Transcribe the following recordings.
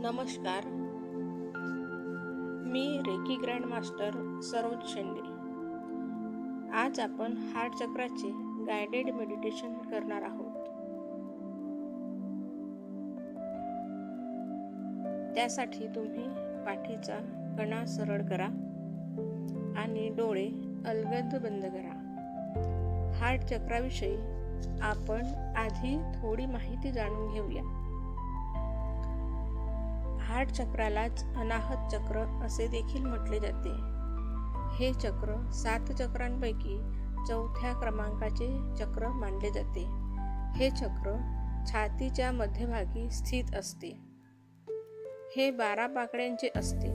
नमस्कार. मी reiki grand master Saroj शेंडे. आज आपण हार्ट चक्राचे गायडेड मेडिटेशन करणार आहोत. त्यासाठी तुम्ही पाठीचा कणा सरळ करा आणि डोळे अलगद बंद करा. हार्ट चक्राविषयी आपण आधी थोडी माहिती जाणून घेऊया. हार्ट चक्रालाच अनाहत चक्र असे देखील म्हटले जाते. हे चक्र 7 चक्रांपैकी 4थ्या क्रमांकाचे चक्र मानले जाते. हे चक्र छातीच्या मध्यभागी स्थित असते. हे 12 पाकळ्यांचे असते.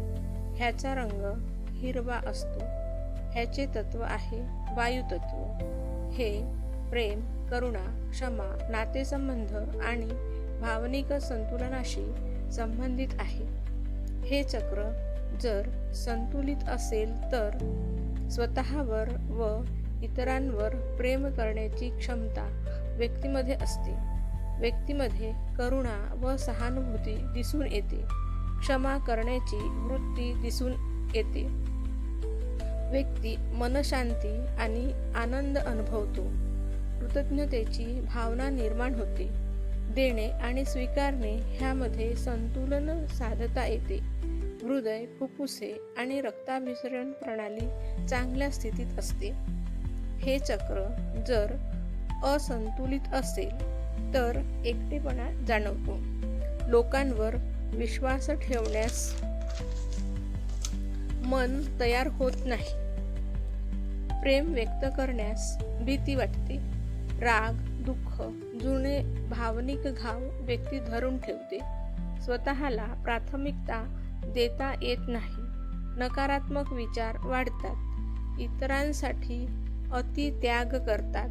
ह्याचा रंग हिरवा असतो. ह्याचे तत्व आहे वायू तत्व. हे प्रेम, करुणा, क्षमा, नातेसंबंध आणि भावनिक संतुलनाशी संबंधित आहे. हे चक्र जर संतुलित असेल तर स्वतःवर व इतरांवर प्रेम करण्याची क्षमता व्यक्तीमध्ये असते. व्यक्तीमध्ये करुणा व सहानुभूती दिसून येते. क्षमा करण्याची वृत्ती दिसून येते. व्यक्ती मनशांती आणि आनंद अनुभवतो. कृतज्ञतेची भावना निर्माण होते. देणे आणि स्वीकारणे ह्यामध्ये संतुलन साधता येते. हृदय, फुफ्फुसे आणि रक्ताभिसरण प्रणाली चांगल्या स्थितीत असते. हे चक्र जर असंतुलित असेल तर एकटेपणा जाणवतो. लोकांवर विश्वास ठेवण्यास मन तयार होत नाही. प्रेम व्यक्त करण्यास भीती वाटते. राग, दुःख, जुने भावनिक घाव व्यक्ती धरून ठेवते. स्वतःला प्राथमिकता देता येत नाही. नकारात्मक विचार वाढतात. इतरांसाठी अतित्याग करतात.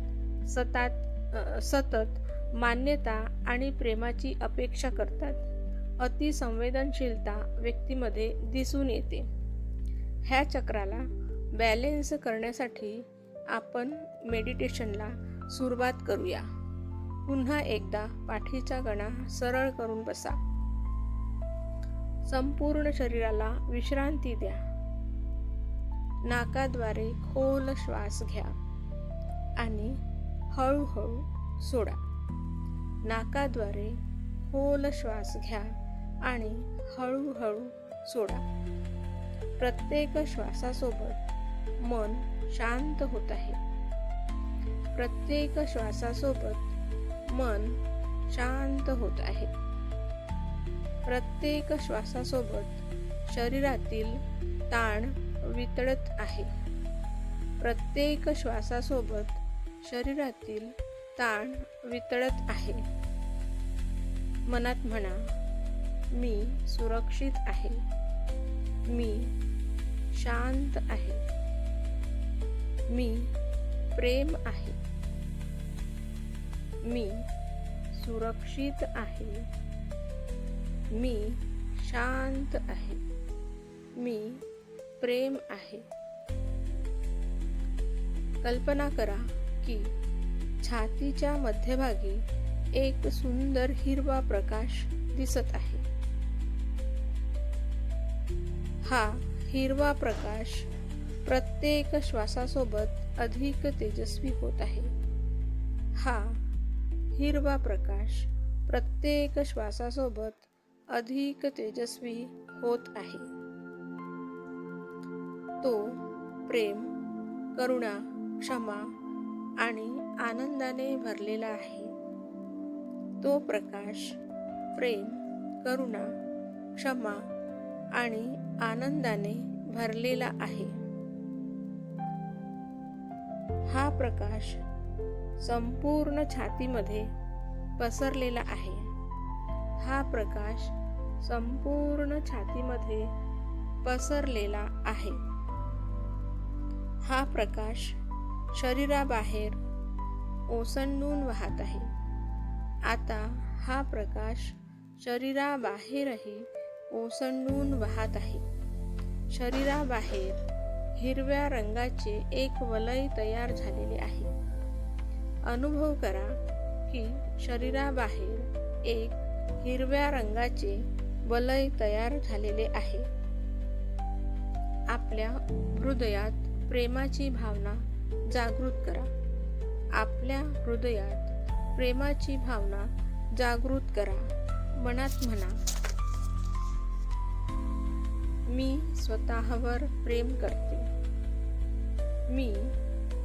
सतत मान्यता आणि प्रेमाची अपेक्षा करतात. अतिसंवेदनशीलता व्यक्तीमध्ये दिसून येते. ह्या चक्राला बॅलेन्स करण्यासाठी आपण मेडिटेशनला सुरुवात करूया. पुन्हा एकदा पाठीचा कणा सरळ करून बसा. संपूर्ण शरीराला विश्रांती द्या. नाकाद्वारे खोल श्वास घ्या आणि हळूहळू सोडा. नाकाद्वारे खोल श्वास घ्या आणि हळूहळू सोडा. प्रत्येक श्वासासोबत मन शांत होत आहे. प्रत्येक श्वासासोबत मन शांत होत आहे. प्रत्येक श्वासासोबत शरीरातील ताण वितळत आहे. प्रत्येक श्वासासोबत शरीरातील ताण वितळत आहे. मनात म्हणा, मी सुरक्षित आहे. मी शांत आहे. मी प्रेम आहे. मी सुरक्षित आहे. मी शांत आहे. मी प्रेम आहे. कल्पना करा की छातीच्या मध्यभागी एक सुंदर हिरवा प्रकाश दिसत आहे. हा हिरवा प्रकाश प्रत्येक श्वासासोबत अधिक तेजस्वी होत आहे. हा हिरवा प्रकाश प्रत्येक श्वासासोबत अधिक तेजस्वी होत आहे. तो प्रेम, करुणा, क्षमा आणि आनंदाने भरलेला आहे. तो प्रकाश प्रेम, करुणा, क्षमा आणि आनंदाने भरलेला आहे. हा प्रकाश संपूर्ण छातीमध्ये पसरलेला आहे. हा प्रकाश संपूर्ण छातीमध्ये पसरलेला आहे. हा प्रकाश शरीराबाहेर ओसंडून वाहत आहे. आता हा प्रकाश शरीराबाहेरही ओसंडून वाहत आहे. शरीराबाहेर हिरव्या रंगाचे एक वलय तयार झालेले आहे. अनुभव करा की शरीराबाहेर एक हिरव्या रंगाचे वलय तयार झालेले आहे. आपल्या हृदयात प्रेमाची भावना जागृत करा. आपल्या हृदयात प्रेमाची भावना जागृत करा. मनात म्हणा, मी स्वतःवर प्रेम करते. मी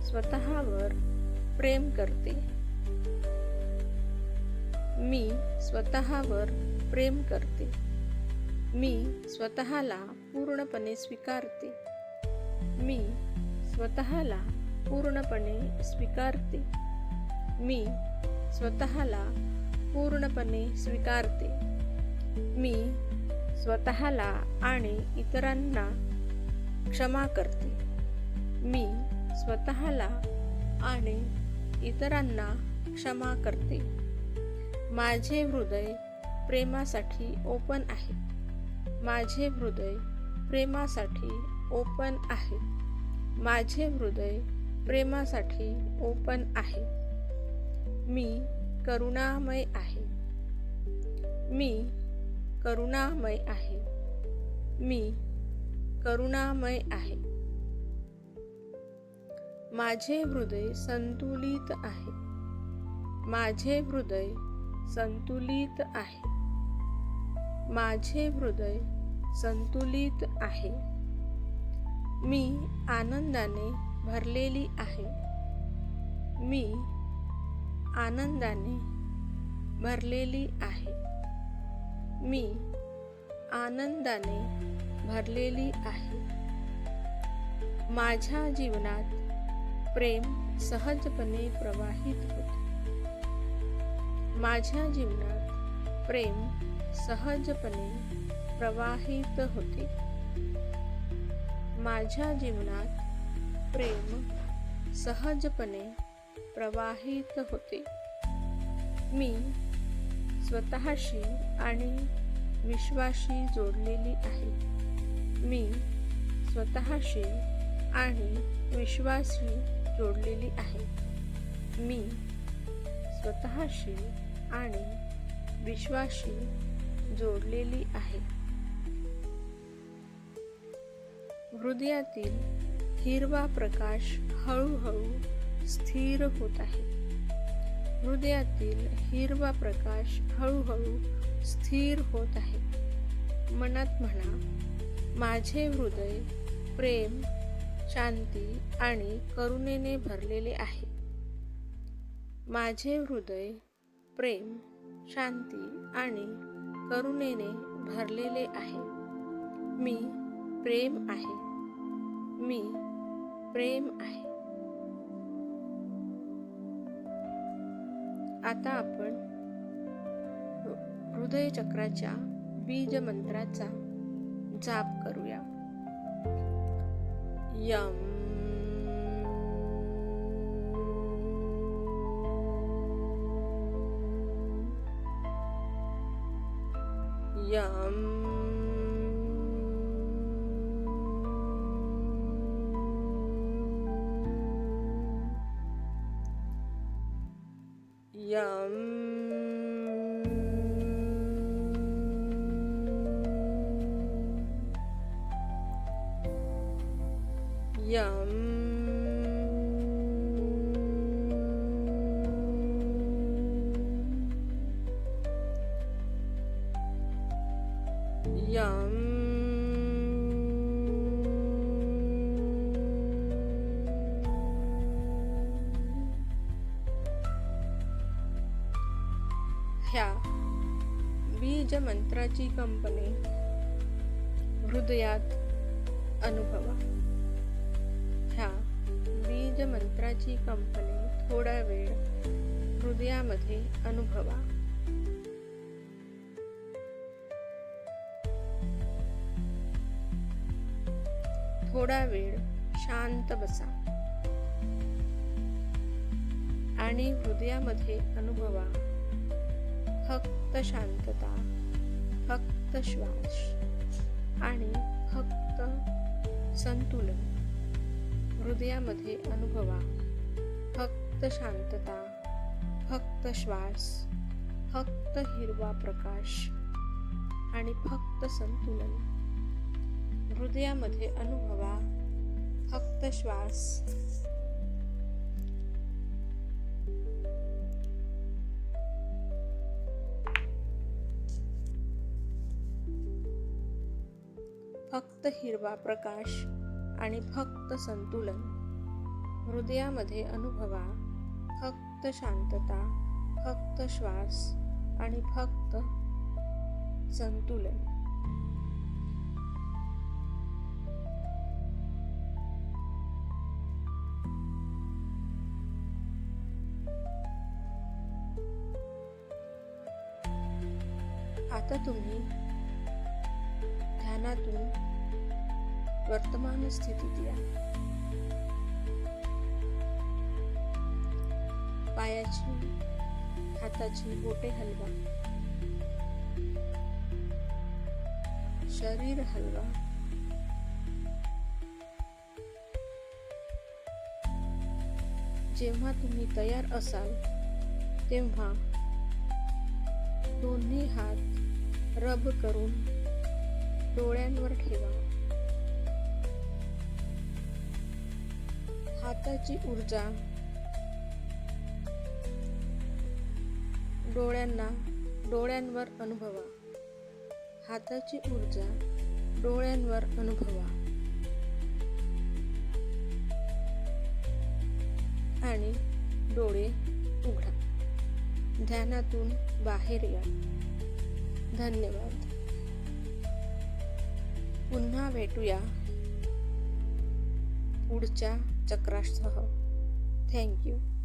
स्वतःवर प्रेम करते. मी स्वतःवर प्रेम करते. मी स्वतःला पूर्णपणे स्वीकारते. मी स्वतःला पूर्णपणे स्वीकारते. मी स्वतःला पूर्णपणे स्वीकारते. मी स्वतःला आणि इतरांना क्षमा करते. मी स्वतःला आणि इतरांना क्षमा करते. माझे हृदय प्रेमासाठी ओपन आहे. माझे हृदय प्रेमासाठी ओपन आहे. माझे हृदय प्रेमासाठी ओपन आहे. मी करुणामय आहे. मी करुणामय आहे. मी करुणामय आहे. माझे हृदय संतुलित आहे. माझे हृदय संतुलित आहे. माझे हृदय संतुलित आहे. मी आनंदाने भरलेली आहे. मी आनंदाने भरलेली आहे. मी आनंदाने भरलेली आहे. माझ्या जीवनात प्रेम सहजपणे प्रवाहित होते. माझ्या जीवनात प्रेम सहजपणे प्रवाहित होते. माझ्या जीवनात प्रेम सहजपणे प्रवाहित होते. मी स्वतःशी आणि विश्वाशी जोडलेली आहे. मी स्वतःशी आणि विश्वाशी जोडलेली आहे. मी स्वतःशी आणि विश्वाशी जोडलेली आहे. हृदयातील हिरवा प्रकाश हळूहळू स्थिर होत आहे. हृदयातील हिरवा प्रकाश हळूहळू स्थिर होत आहे. मनात म्हणा, माझे हृदय प्रेम, शांती आणि करुणेने भरलेले आहे. माझे हृदय प्रेम, शांती आणि करुणेने भरलेले आहे. मी प्रेम आहे. मी प्रेम आहे. आता आपण हृदय चक्राच्या बीज मंत्राचा जाप करूया. यम यम यम यम यम ह्या बीज मंत्राची कंपनी हृदयात अनुभवा. ह्या बीज मंत्राची कंपनी थोडा वेळ हृदयामध्ये अनुभवा. थोडा वेळ शांत बसा आणि हृदयामध्ये अनुभवा फक्त शांतता, फक्त श्वास आणि फक्त संतुलन. हृदयामध्ये अनुभवा फक्त शांतता, फक्त श्वास, फक्त हिरवा प्रकाश आणि फक्त संतुलन. हृदयामध्ये अनुभवा फक्त श्वास. फक्त हिरवा प्रकाश आणि फक्त संतुलन. हृदयामध्ये अनुभवा फक्त शांतता, फक्त श्वास आणि फक्त संतुलन. आता तुम्ही ध्यानातून वर्तमान स्थितीत या. पायाची, हाताची बोटे हलवा. शरीर हलवा. जेव्हा तुम्ही तयार असाल तेव्हा दोन्ही हात रब करून डोळ्यांवर ठेवा. हाताची ऊर्जा डोळ्यांवर अनुभवा. हाताची ऊर्जा डोळ्यांवर अनुभवा आणि डोळे उघडा. ध्यानातून बाहेर या. धन्यवाद. पुन्हा भेटूया पुढच्या चक्रासह. Thank you.